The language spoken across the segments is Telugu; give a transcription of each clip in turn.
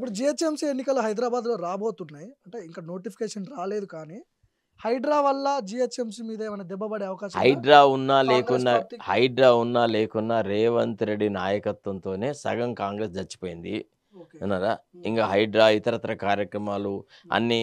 ఇప్పుడు జీహెచ్ఎంసీ ఎన్నికలు హైదరాబాద్‌లో రాబోతున్నాయి. అంటే ఇంకా నోటిఫికేషన్ రాలేదు కానీ, హైడ్రా వల్ల జీహెచ్ఎంసీ మీద ఏమైనా దెబ్బ పడే అవకాశం ఉందా? హైడ్రా ఉన్నా కాంగ్రెస్ లేకున్నా పార్టీకి? హైడ్రా ఉన్నా లేకున్నా రేవంత్ రెడ్డి నాయకత్వంతోనే సగం కాంగ్రెస్ చచ్చిపోయింది. ఓకే. విన్నారా? హ్మ్. ఇంగా హైడ్రా ఇతరత్ర కార్యక్రమాలు హ్మ్. అన్నీ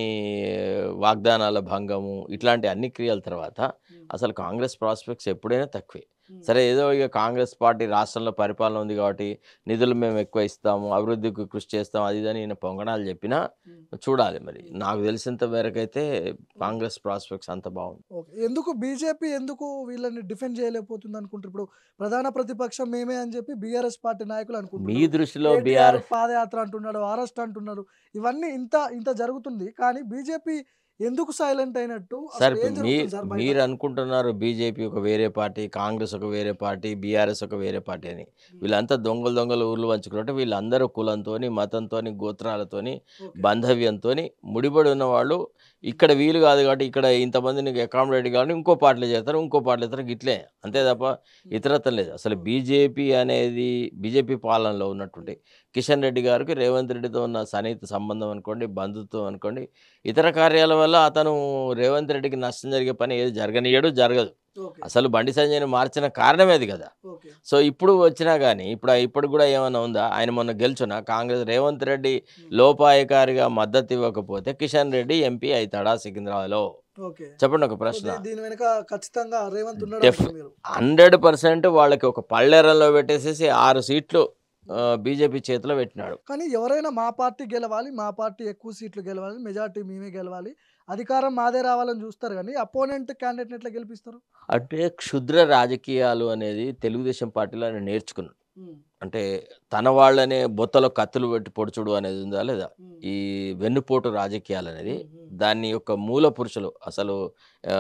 వాగ్దానాల భంగము ఇట్లాంటి అన్ని క్రియల తర్వాత హ్మ్. అసలు కాంగ్రెస్ ప్రాస్పెక్ట్స్ ఎప్పుడైనా తక్కువే. హ్మ్. సరే ఏదో ఇక కాంగ్రెస్ పార్టీ రాష్ట్రంలో పరిపాలన ఉంది కాబట్టి నిధులు మేము ఎక్కువ ఇస్తాము, అభివృద్ధికి కృషి చేస్తాం అది ఇది అని ఈయన పొంగనాలు చెప్పినా హ్మ్. చూడాలి మరి. హ్మ్. నాకు తెలిసినంత మేరకైతే హ్మ్. కాంగ్రెస్ ప్రాస్పెక్ట్స్ అంత బాగుంది. ఓకే. ఎందుకు బీజేపీ ఎందుకు వీళ్ళని డిఫెండ్ చేయలేకపోతుందనుకుంటారు? ఇప్పుడు ప్రధాన ప్రతిపక్షం మేమే అని చెప్పి బీఆర్ఎస్ పార్టీ నాయకులు మీ అనుకుంటున్నారు. దృష్టిలో కేటీఆర్ బీఆర్ పాదయాత్ర అంటున్నాడు, అరెస్ట్ అంటున్నారు. ఇవన్నీ ఇంత ఇంత జరుగుతుంది. కానీ బీజేపీ ఎందుకు సైలెంట్ అయినట్టు? సార్ అసలు ఏం ఇప్పుడు జరుగుతుంది సార్ బయట? మీరనుకుంటున్నారు బీజేపీ ఒక వేరే పార్టీ, కాంగ్రెస్ ఒక వేరే పార్టీ, బీఆర్ఎస్ ఒక వేరే పార్టీ అని. హ్మ్. వీళ్ళంతా దొంగలు దొంగలు ఊర్లు పంచుకున్నట్టు వీళ్ళందరూ కులంతోని, మతంతోని, గోత్రాలతోని, ఓకే. బాంధవ్యంతోని ముడిపడి ఉన్నవాళ్ళు. హ్మ్. ఇక్కడ వీలు కాదు కాబట్టి ఇక్కడ ఇంతమందిని అకామిడేట్ కావాలని ఇంకో పార్టీలో చేస్తారు, ఇంకో పార్టీలో చేస్తారు గిట్లే. అంతే ఓకే. తప్ప హ్మ్. ఇతరత్వం లేదు. అసలు ఓకే. బీజేపీ అనేది బీజేపీ పాలనలో హ్మ్. ఉన్నటువంటి కిషన్ రెడ్డి గారికి రేవంత్ రెడ్డితో ఉన్న సన్నిహిత సంబంధం అనుకోండి, బంధుత్వం అనుకోండి, ఇతర కార్యాల వల్ల అతను రేవంత్ రెడ్డికి నష్టం జరిగే పని ఏది జరగనీయడు, జరగదు. ఓకే. అసలు బండి సంజయ్‌ని మార్చిన కారణమే అది గదా! ఓకే. సో, ఇప్పుడు వచ్చినా గాని ఇప్పుడు గూడా ఏమన్నా ఉందా? ఆయన మొన్న గెలుచునా కాంగ్రెస్ రేవంత్ రెడ్డి హ్మ్. లోపాయకారిగా మద్దతు ఇవ్వకపోతే కిషన్ రెడ్డి ఎంపీ అయితాడా సికింద్రాబాద్‌లో? ఓకే. చెప్పండి ఒక సో, ప్రశ్న. దీని వెనక ఖచ్చితంగా రేవంత్ డెఫ్ ఉన్నాడంటారు మీరు. 100% వాళ్ళకి ఒక పళ్ళెరంలో పెట్టేసేసి 6 సీట్లు హ్మ్. బీజేపీ చేతిలో పెట్టినాడు. కానీ ఎవరైనా మా పార్టీ గెలవాలి, మా పార్టీ ఎక్కువ సీట్లు గెలవాలి, మెజారిటీ మేమే గెలవాలి, అధికారం మాదే రావాలని జూస్తారు గానీ, అపోనెంట్ క్యాండిడేట్‌ని ఎట్లా గెలిపిస్తారు? అంటే క్షుద్ర రాజకీయాలు అనేది తెలుగుదేశం పార్టీలో ఆయన నేర్చుకున్నాడు. హ్మ్. అంటే తన వాళ్ళనే బొత్తలో కత్తులు పెట్టి పొడుచుడు అనేది ఉందా లేదా? హ్మ్. ఈ వెన్నుపోటు రాజకీయాలనేది హ్మ్. హ్మ్. దాని యొక్క మూల పురుషులు అసలు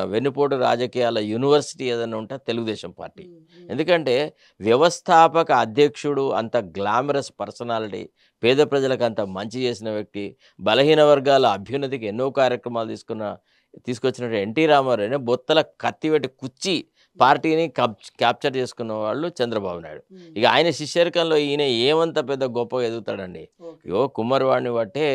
వెన్నుపోటు రాజకీయాల యూనివర్సిటీ ఏదైనా ఉంటే తెలుగుదేశం పార్టీ. హ్మ్. హ్మ్. ఎందుకంటే వ్యవస్థాపక అధ్యక్షుడు అంత గ్లామరస్ పర్సనాలిటీ, పేద ప్రజలకు అంత మంచి చేసిన వ్యక్తి, బలహీన వర్గాల అభ్యున్నతికి ఎన్నో కార్యక్రమాలు తీసుకొచ్చినటువంటి ఎన్టీ రామారావుని బొత్తల కత్తి పెట్టి కుచ్చి హ్మ్. పార్టీని క్యాప్చర్ చేసుకున్న వాళ్ళు చంద్రబాబు నాయుడు. హ్మ్. ఇక ఆయన శిష్యరికంలో ఈయన ఏమంత పెద్ద గొప్పగా ఎదుగుతాడండి. ఓకే. ఇగో కుమ్మరివాడిని బట్టే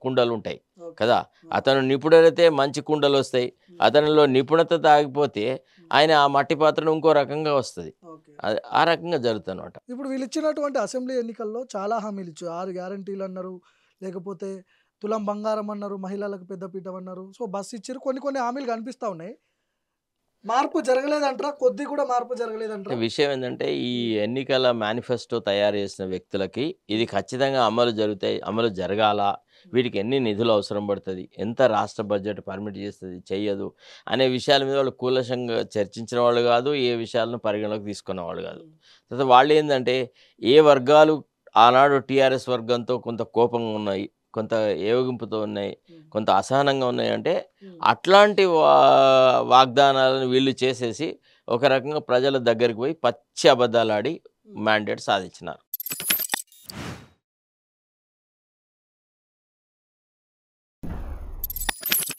కుండలుంటాయి ఓకే. కదా! హ్మ్. అతను నిపుణుడైతే మంచి కుండలొస్తాయి. హ్మ్. అతనిలో నిపుణత ఆగిపోతే హ్మ్. ఆయన ఆ మట్టి పాత్రను ఇంకో రకంగా వస్తది. ఓకే. అది ఆ రకంగా జరుగుతదనమాట. ఇప్పుడు వీళ్ళిచ్చినటువంటి అసెంబ్లీ ఎన్నికల్లో చాలా హామీలిచ్చారు. 6 గ్యారంటీలన్నారు. లేకపోతే తులం బంగారం అన్నారు. మహిళలకు పెద్దపీట అన్నారు. సో, బస్ ఇచ్చిర్రు. కొన్ని కొన్ని హామీలు కనిపిస్తా ఉన్నాయి. మార్పు జరగలేదంటారా? కొద్దిగా కూడా మార్పు అంటే జరగలేదంటారా? విషయం ఏందంటే, ఈ హ్మ్. ఎన్నికల మేనిఫెస్టో తయారు చేసిన వ్యక్తులకి ఇది హ్మ్. ఖచ్చితంగా అమలు జరగాలా? హ్మ్. వీటికి ఎన్ని నిధులు అవసరం పడతది? ఎంత రాష్ట్ర బడ్జెట్ పర్మిట్ చేస్తది? చెయ్యదు? అనే విషయాల మీద వాళ్ళు కూలంకషంగా చర్చించిన వాళ్ళు గాదు. ఏ విషయాలను పరిగణలోకి తీసుకున్నవాళ్ళు గాదు. హ్మ్. తర్వాత వాళ్ళేందంటే, ఏ వర్గాలు ఆనాడు టీఆర్ఎస్ వర్గంతో కొంత కోపంగా ఉన్నాయి. కొంత ఏవగింపుతో ఉన్నాయి. హ్మ్. కొంత అసహనంగా ఉన్నాయంటే, హ్మ్. అట్లాంటి వాగ్దానాలను వీళ్ళు చేసేసి ఒక రకంగా ప్రజల దగ్గరికి పోయి పచ్చి అబద్దాలాడి హ్మ్. మ్యాండేట్ సాధించినారు.